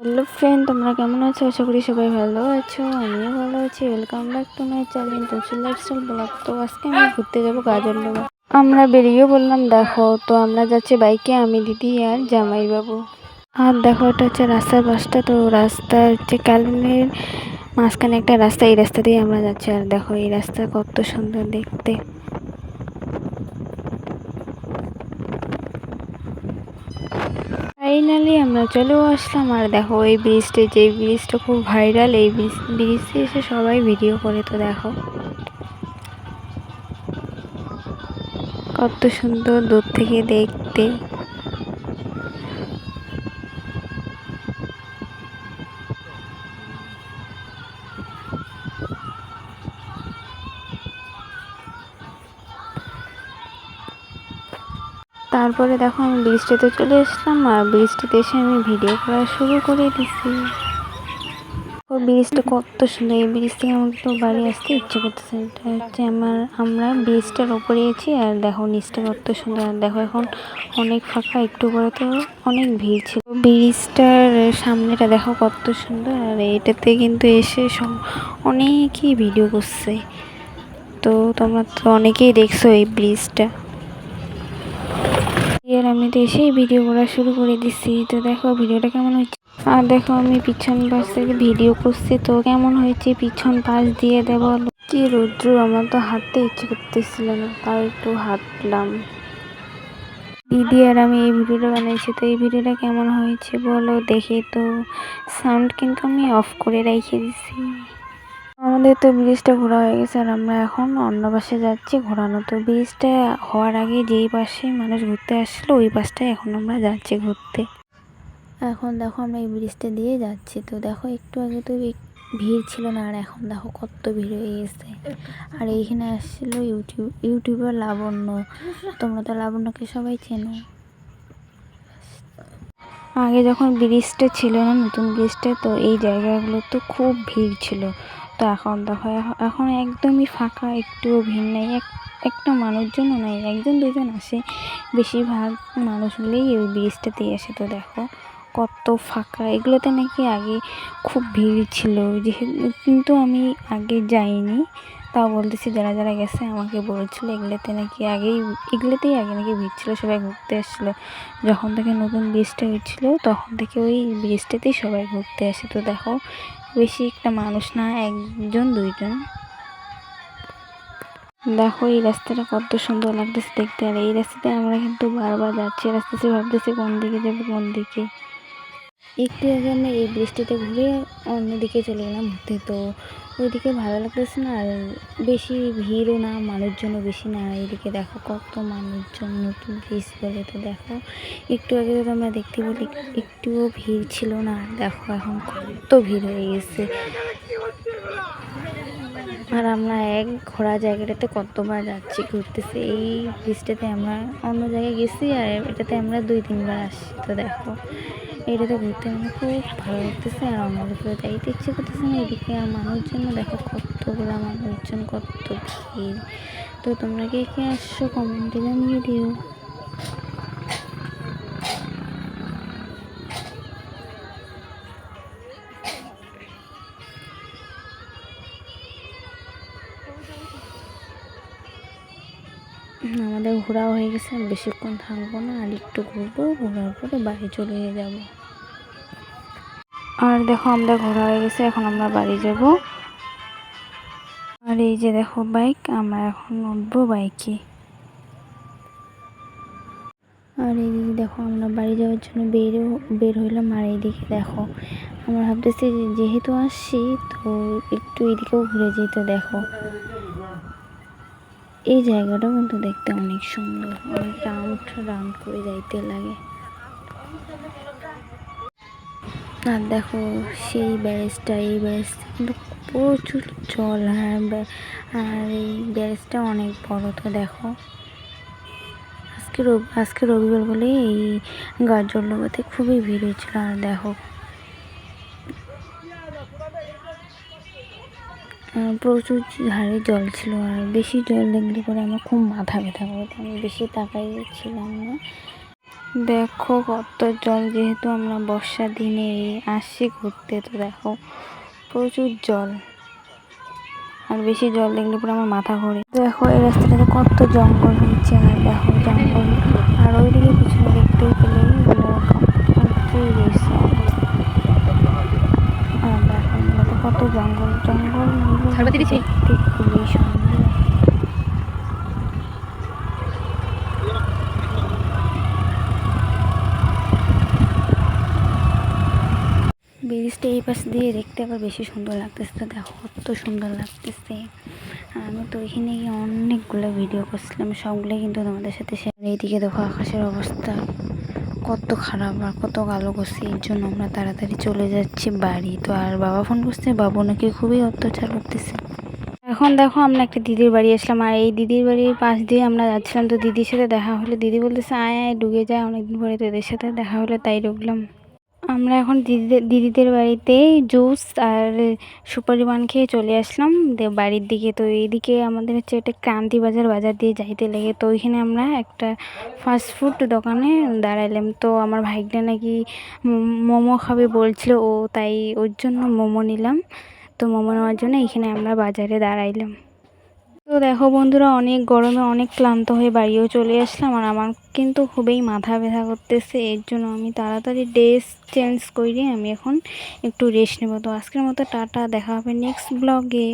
Hello friend, তোমরা কেমন আছো? আশা করি সবাই ভালো আছো। আমিও ভালো আছি। Welcome back to my channel Tulsi lifestyle blog. তো আজকে আমি ঘুরতে যাবো গাজলডোবা। আমরা বেরিয়ে বললাম, দেখো তো আমরা যাচ্ছি বাইকে, আমি, দিদি আর জামাইবাবু। আর দেখো এটা হচ্ছে রাস্তার পাশটা, তো রাস্তা হচ্ছে ক্যালেনের মাঝখানে একটা রাস্তা, এই রাস্তা দিয়ে আমরা যাচ্ছি। আর দেখো এই রাস্তা কত সুন্দর দেখতে। ফাইনালি আমরা চলেও আসলাম। আর দেখো এই ব্রিজটা, যে ব্রিজটা খুব ভাইরাল, এই ব্রিজে এসে সবাই ভিডিও করে। তো দেখো কত সুন্দর দূর থেকে দেখতে। তারপরে দেখো আমি ব্রিজটাতে চলে এসলাম, আর ব্রিজটাতে এসে আমি ভিডিও করা শুরু করে দিছি। ও ব্রিজটা কত সুন্দর, এই ব্রিজ থেকে আমাকে তো বাড়ি আসতে ইচ্ছে করতেছে। এটা হচ্ছে আমরা ব্রিজটার ওপরে আছি, আর দেখো নিচটা কত সুন্দর। আর দেখো এখন অনেক ফাঁকা, একটু পরে তো অনেক ভিড় ছিল। ব্রিজটার সামনেটা দেখো কত সুন্দর। আর এটাতে কিন্তু এসে সব অনেকেই ভিডিও করছে। তো তোমরা তো অনেকেই দেখছো এই ব্রিজটা। আর আমি তো এসেই ভিডিও করা শুরু করে দিচ্ছি। তো দেখো ভিডিওটা কেমন হচ্ছে। আর দেখো আমি পিছন পাশ থেকে ভিডিও করছি, তো কেমন হয়েছে পিছন পাশ দিয়ে দেবো। কি রৌদ্র, আমার তো হাঁটতে ইচ্ছে করতেছিল না, তাও একটু হাঁটলাম। দিদি আর আমি এই ভিডিওটা বানিয়েছি, তো এই ভিডিওটা কেমন হয়েছে বলো দেখি। তো সাউন্ড কিন্তু আমি অফ করে রেখে দিছি। আমাদের তো ব্রিজটা ঘোরা হয়ে গেছে, আর আমরা এখন অন্য পাশে যাচ্ছি ঘোরানো। তো ব্রিজটা হওয়ার আগে যেই পাশে মানুষ ঘুরতে আসছিলো, ওই পাশটায় এখন আমরা যাচ্ছি ঘুরতে। এখন দেখো আমরা এই ব্রিজটা দিয়ে যাচ্ছি। তো দেখো একটু আগে তো ভিড় ছিল না, আর এখন দেখো কত ভিড় হয়ে গেছে। আর এইখানে আসছিলো ইউটিউবার লাবণ্য। তোমরা তো লাবণ্যকে সবাই চেনো। আগে যখন ব্রিজটা ছিল না, নতুন ব্রিজটা, তো এই জায়গাগুলো তো খুব ভিড় ছিল। তো এখন দেখো এখন একদমই ফাঁকা, একটুও ভিড় নেই, একটা মানুষজনও নাই, একজন দুজন আসে। বেশিরভাগ মানুষগুলোই ওই ব্রিজটাতেই আসে। তো দেখো কত ফাঁকা। এগুলোতে নাকি আগে খুব ভিড় ছিল, কিন্তু আমি আগে যাইনি। তাও বলতেছি, যারা যারা গেছে আমাকে বলেছিল এগুলোতেই আগে নাকি ভিড় ছিল, সবাই ঘুরতে আসছিলো। যখন থেকে নতুন ব্রিজটা হয়েছিল, তখন থেকে ওই ব্রিজটাতেই সবাই ঘুরতে আসে। তো দেখো বেশি একটা মানুষ না, একজন দুইজন। দেখো এই রাস্তাটা কত সুন্দর লাগতেছে দেখতে। আর এই রাস্তাতে আমরা কিন্তু বারবার যাচ্ছি, রাস্তাতে ভাবতেছি কোন দিকে যাবো কোন দিকে। একটু আগে আমরা এই ব্রিজটাতে ঘুরে অন্যদিকে চলে গেলাম ঘুরতে। তো ওইদিকে ভালো লাগতেছে না, আর বেশি ভিড়ও না, মানুষজনও বেশি না। এইদিকে দেখো কত মানুষজন, নতুন ব্রিজ বলে। তো দেখো একটু আগে তো আমরা দেখতে বলি একটুও ভিড় ছিল না, দেখো এখন কত ভিড় হয়ে গেছে। আর আমরা এক ঘোরা জায়গাটাতে কতবার যাচ্ছি ঘুরতেছি। এই ব্রিজটাতে আমরা অন্য জায়গায় গেছি, আর এটাতে আমরা 2-3 বার আসছি। তো দেখো এটাতে ঘুরতে আমার খুব ভালো লাগতেছে, আর অন্য ঘুরে যাইতে ইচ্ছে করতেছে না। এদিকে আর মানুষজন দেখো কতগুলো মানুষজন, কত ভিড়। তো তোমরা কে কে আসছো কমেন্টে জানিয়ে দিও। আমাদের ঘোরাও হয়ে গেছে, বেশিক্ষণ থাকবো না, আর একটু ঘুরবো, ঘোরার পরে বাড়ি চলে যাব। আর দেখো আমরা ঘোরা হয়ে গেছে, এখন আমরা বাড়ি যাব। আর এই যে দেখো বাইক, আমরা এখন উঠবো বাইকে। আর এইদিকে দেখো আমরা বাড়ি যাওয়ার জন্য বের হইলাম। আর এইদিকে দেখো আমরা ভাবতেছি যেহেতু আসছি, তো একটু এইদিকেও ঘুরে যাই। তো দেখো এই জায়গাটাও কিন্তু দেখতে অনেক সুন্দর, অনেক রাউন্ড করে যাইতে লাগে। আর দেখো সেই ব্যারেজটা, এই ব্যারেজটা কিন্তু প্রচুর জল। আর এই ব্যারেজটা অনেক বড়। তো দেখো আজকে রবিবার বলে এই গাজলডোবাতে খুবই ভিড় হয়েছিল। আর দেখো প্রচুর ধারে জল ছিল, আর বেশি জল দেখলে পরে আমার খুব মাথা ব্যথা করতো, আমি বেশি তাকাইছিলাম না। দেখো কত জল, যেহেতু আমরা বর্ষার দিনে আসছি ঘুরতে, তো দেখো প্রচুর জল। আর বেশি জল দেখলে পুরো আমার মাথা ঘোরে। দেখো এই রাস্তাটাতে কত জঙ্গল হয়েছে, আর দেখো জঙ্গল, আর ওইদিকে পিছনে দেখতেই পেলে আর দেখো এগুলোতে কত জঙ্গল জঙ্গল দেখতে খুবই সুন্দর। ব্রিজটা এই পাশ দিয়ে দেখতে আবার বেশি সুন্দর লাগতেছে। তো দেখো কত সুন্দর লাগতেছে। আমি তো ওইখানে গিয়ে অনেকগুলো ভিডিও করছিলাম, সবগুলো কিন্তু তোমাদের সাথে শেয়ার। এইদিকে দেখো আকাশের অবস্থা কত খারাপ আর কত কালো করছে, এর জন্য আমরা তাড়াতাড়ি চলে যাচ্ছি বাড়ি। তো আর বাবা ফোন করছে, বাবু নাকি খুবই অত্যাচার করতেছে। এখন দেখো আমরা একটা দিদির বাড়ি আসলাম, আর এই দিদির বাড়ির পাশ দিয়ে আমরা যাচ্ছিলাম। তো দিদির সাথে দেখা হলো, দিদি বলতেছে আয় আয় ঢুকে যায়, অনেকদিন পরে তোদের সাথে দেখা হলো তাই ঢুকলাম। আমরা এখন দিদিদের বাড়িতে জুস আর সুপারি পান খেয়ে চলে আসলাম বাড়ির দিকে। তো এইদিকে আমাদের হচ্ছে একটা ক্রান্তি বাজার দিয়ে যাইতে লেগে, তো ওইখানে আমরা একটা ফাস্টফুড দোকানে দাঁড়াইলাম। তো আমার ভাইটা নাকি মোমো খাবে বলছিল, ও তাই ওর জন্য মোমো নিলাম। তো মোমো নেওয়ার জন্য এখানে আমরা বাজারে দাঁড়াইলাম। তো দেখো বন্ধুরা, অনেক গরমে অনেক ক্লান্ত হয়ে বাড়িও চলে আসলাম, আর আমার কিন্তু খুবই মাথা ব্যথা করতেছে। এর জন্য আমি তাড়াতাড়ি ড্রেস চেঞ্জ করে আমি এখন একটু রেস্ট নেব। তো আজকের মতো টাটা, দেখা হবে নেক্সট ব্লগে।